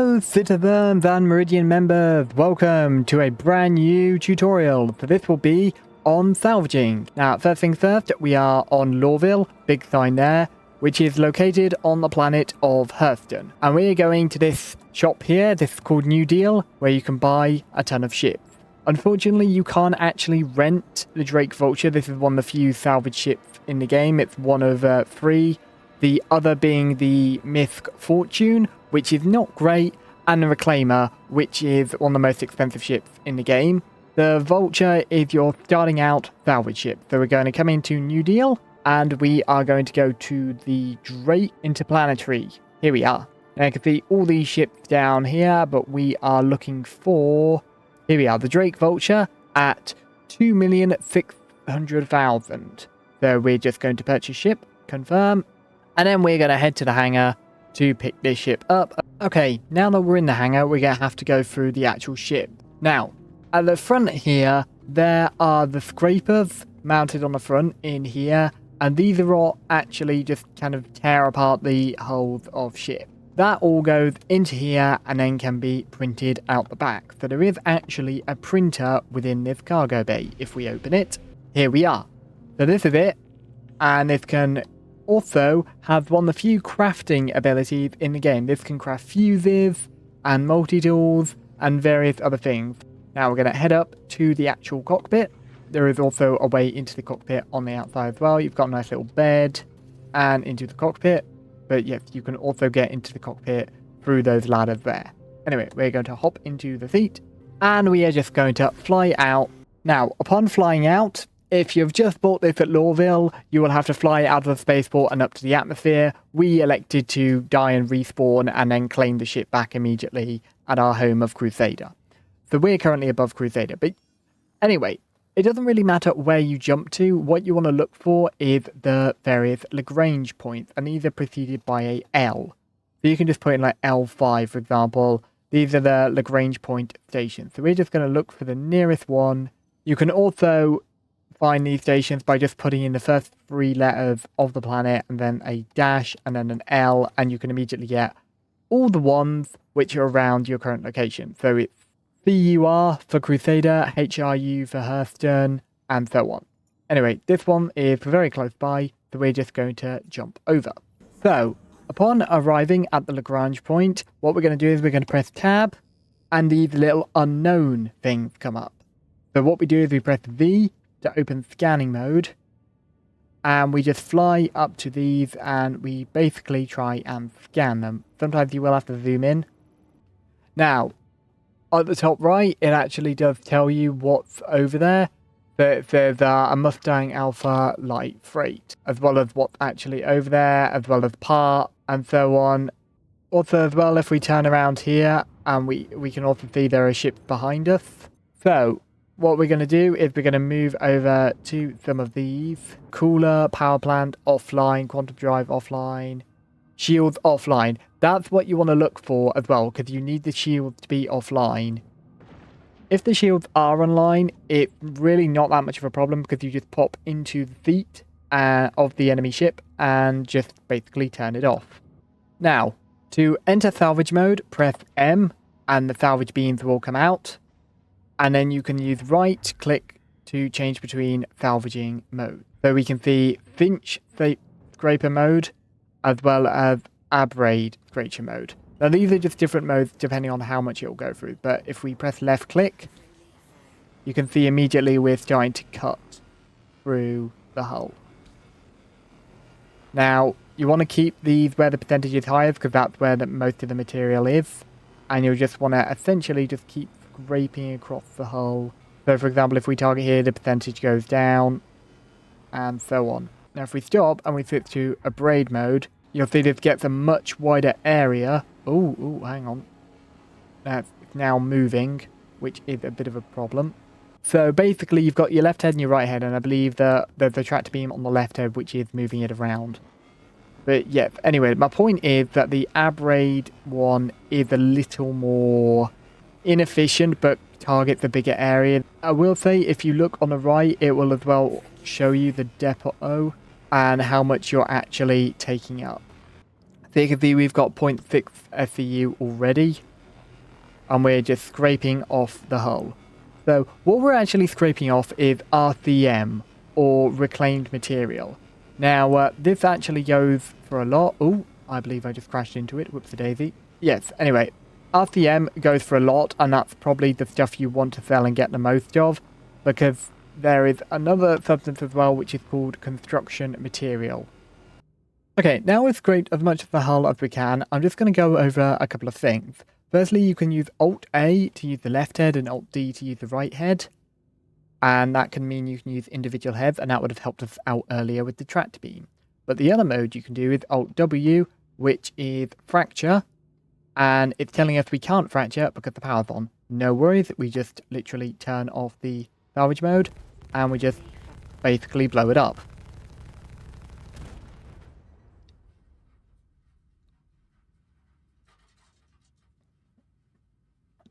Hello citizens and Meridian members, welcome to a brand new tutorial. So this will be on salvaging. Now first things first, we are on Lawville, big sign there, which is located on the planet of Hurston. And we're going to this shop here, this is called New Deal, where you can buy a ton of ships. Unfortunately, you can't actually rent the Drake Vulture. This is one of the few salvage ships in the game. It's one of 3. The other being the Myth Fortune, which is not great, and the Reclaimer, which is one of the most expensive ships in the game. The Vulture is your starting out salvage ship. So we're going to come into New Deal, and we are going to go to the Drake Interplanetary. Here we are. Now you can see all these ships down here, but we are looking for... Here we are, the Drake Vulture at 2,600,000. So we're just going to purchase ship, confirm, and then we're going to head to the hangar to pick this ship up. Okay, now that we're in the hangar, we're going to have to go through the actual ship. Now, at the front here, there are the scrapers mounted on the front in here, and these are all actually just kind of tear apart the hulls of ship. That all goes into here and then can be printed out the back. So there is actually a printer within this cargo bay. If we open it, here we are. So this is it, and this can also have one of the few crafting abilities in the game. This can craft fuses and multi-tools and various other things. Now we're going to head up to the actual cockpit. There is also a way into the cockpit on the outside as well. You've got a nice little bed and into the cockpit. But yes, you can also get into the cockpit through those ladders there. Anyway, we're going to hop into the seat and we are just going to fly out. Now, upon flying out, if you've just bought this at Lawville, you will have to fly out of the spaceport and up to the atmosphere. We elected to die and respawn and then claim the ship back immediately at our home of Crusader. So we're currently above Crusader. But anyway, it doesn't really matter where you jump to. What you want to look for is the various Lagrange points, and these are preceded by a L. So you can just put in like L5, for example. These are the Lagrange point stations. So we're just going to look for the nearest one. You can also find these stations by just putting in the first 3 letters of the planet and then a dash and then an L, and you can immediately get all the ones which are around your current location. So it's CUR for Crusader, HRU for Hurston, and so on. Anyway, this one is very close by, so we're just going to jump over. So, upon arriving at the Lagrange point, what we're going to do is we're going to press tab, and these little unknown things come up. So what we do is we press V to open scanning mode, and we just fly up to these and we basically try and scan them. Sometimes you will have to zoom in. Now, at the top right, it actually does tell you what's over there. There's a Mustang Alpha light freight, as well as what's actually over there, as well as part, and so on. Also, as well, if we turn around here, and we can also see there are ships behind us. So what we're going to do is we're going to move over to some of these. Cooler, power plant offline, quantum drive offline, shields offline. That's what you want to look for as well, because you need the shields to be offline. If the shields are online, it's really not that much of a problem, because you just pop into the seat of the enemy ship and just basically turn it off. Now, to enter salvage mode, press M and the salvage beams will come out. And then you can use right click to change between salvaging mode. So we can see Finch scraper mode as well as Abrade scraper mode. Now these are just different modes depending on how much it will go through. But if we press left click, you can see immediately we're starting to cut through the hull. Now you want to keep these where the percentage is highest, because that's where most of the material is. And you'll just want to essentially just keep scraping across the hull. So for example, if we target here, the percentage goes down, and so on. Now if we stop and we switch to Abrade mode, you'll see this gets a much wider area. Oh, hang on. That's now moving, which is a bit of a problem. So basically you've got your left head and your right head, and I believe that there's a tractor beam on the left head which is moving it around. But yeah, anyway, my point is that the Abrade one is a little more inefficient, but targets a bigger area. I will say, if you look on the right, it will as well show you the depot and how much you're actually taking up. So you can see we've got 0.6 SEU already. and we're just scraping off the hull. So what we're actually scraping off is RCM, or reclaimed material. Now, this actually goes for a lot. Oh, I believe I just crashed into it. Whoops a daisy. Yes, anyway, RCM goes for a lot, and that's probably the stuff you want to sell and get the most of, because there is another substance as well, which is called construction material. Okay, now we've scraped as much of the hull as we can. I'm just going to go over a couple of things. Firstly, you can use Alt-A to use the left head and Alt-D to use the right head. And that can mean you can use individual heads, and that would have helped us out earlier with the tracked beam. But the other mode you can do is Alt-W, which is fracture. And it's telling us we can't fracture because the power's on. No worries, we just literally turn off the salvage mode, and we just basically blow it up.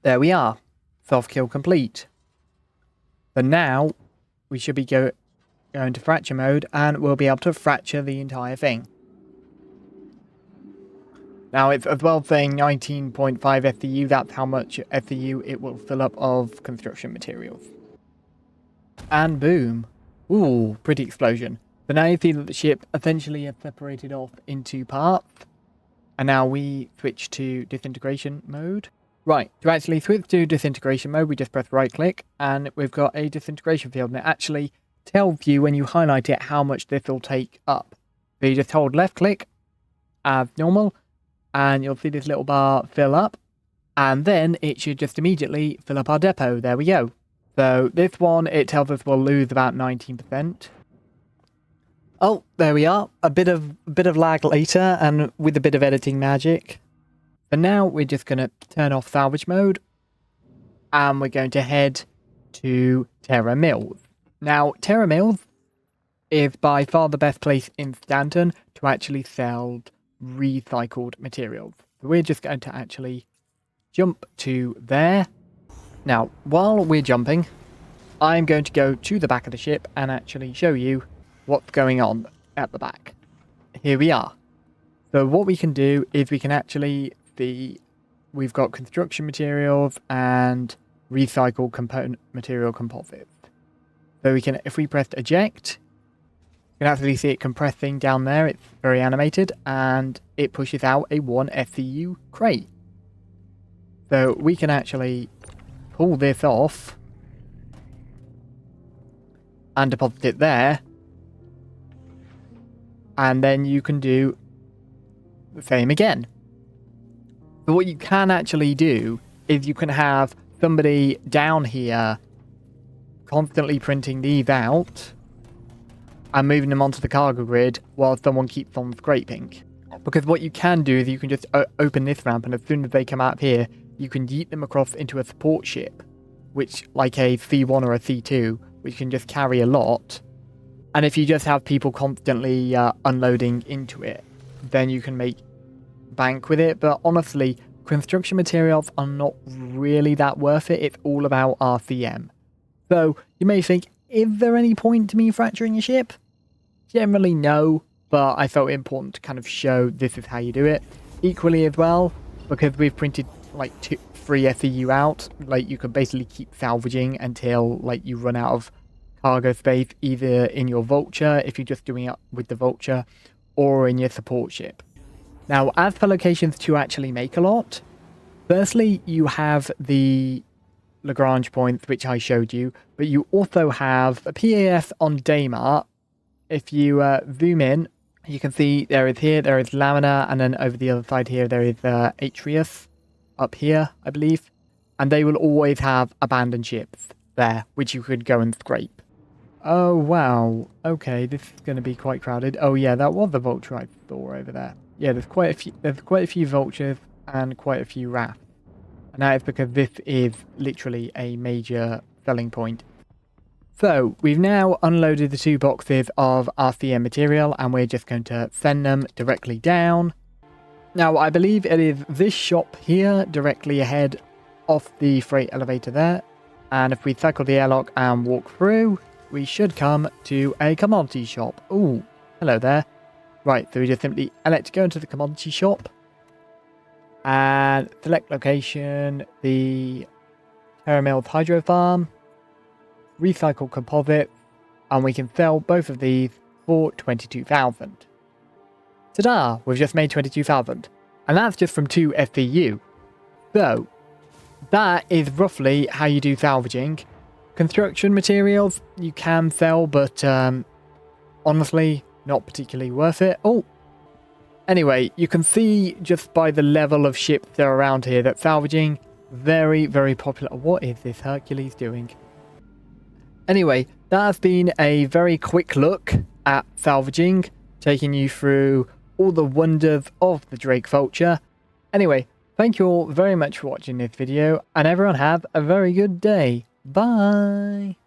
There we are. Self-kill complete. So now we should be going to fracture mode, and we'll be able to fracture the entire thing. Now it's as well saying 19.5 SCU, that's how much SCU it will fill up of construction materials. And boom. Ooh, pretty explosion. So now you see that the ship essentially has separated off into parts. And now we switch to disintegration mode. Right, to actually switch to disintegration mode, we just press right click, and we've got a disintegration field, and it actually tells you when you highlight it how much this will take up. So you just hold left click as normal, and you'll see this little bar fill up, and then it should just immediately fill up our depot. There we go. So this one, it tells us we'll lose about 19%. Oh, there we are. A bit of lag later, and with a bit of editing magic. So now we're just going to turn off salvage mode, and we're going to head to Terra Mills. Now, Terra Mills is by far the best place in Stanton to actually sell recycled materials. So we're just going to actually jump to there. Now, while we're jumping, I'm going to go to the back of the ship and actually show you what's going on at the back. Here we are. So what we can do is we can actually we've got construction materials and recycled component material composites. So we can, if we press eject, you can actually see it compressing down there. It's very animated, and it pushes out a 1 SCU crate. So we can actually pull this off and deposit it there, and then you can do the same again. So what you can actually do is you can have somebody down here constantly printing these out and moving them onto the cargo grid while someone keeps on scraping. Because what you can do is you can just open this ramp, and as soon as they come out here, you can yeet them across into a support ship, which, like a C1 or a C2, which can just carry a lot. And if you just have people constantly unloading into it, then you can make bank with it. But honestly, construction materials are not really that worth it. It's all about RCM. So you may think, is there any point to me fracturing a ship? Generally no, but I felt it important to kind of show this is how you do it. Equally as well, because we've printed like 3 SCU out, like you can basically keep salvaging until like you run out of cargo space, either in your vulture if you're just doing it with the vulture, or in your support ship. Now, as for locations to actually make a lot, firstly, you have the Lagrange points, which I showed you, but you also have a PAS on Daymar. If you zoom in, you can see there is Lamina, and then over the other side here, there is Atreus up here, I believe. And they will always have abandoned ships there, which you could go and scrape. Oh, wow. Okay, this is going to be quite crowded. Oh, yeah, that was the vulture I saw over there. Yeah, there's quite a few vultures and quite a few rafts. And that is because this is literally a major selling point. So, we've now unloaded the 2 boxes of RCM material, and we're just going to send them directly down. Now, I believe it is this shop here, directly ahead off the freight elevator there. And if we cycle the airlock and walk through, we should come to a commodity shop. Ooh, hello there. Right, so we just simply elect to go into the commodity shop. And select location, the Terramills Hydro Farm, recycle composite, and we can sell both of these for 22,000. Ta-da! We've just made 22,000. And that's just from 2 SCU. So, that is roughly how you do salvaging. Construction materials you can sell, but honestly, not particularly worth it. Oh! Anyway, you can see just by the level of ships that are around here that salvaging, very, very popular. What is this Hercules doing? Anyway, that has been a very quick look at salvaging, taking you through all the wonders of the Drake Vulture. Anyway, thank you all very much for watching this video, and everyone have a very good day. Bye!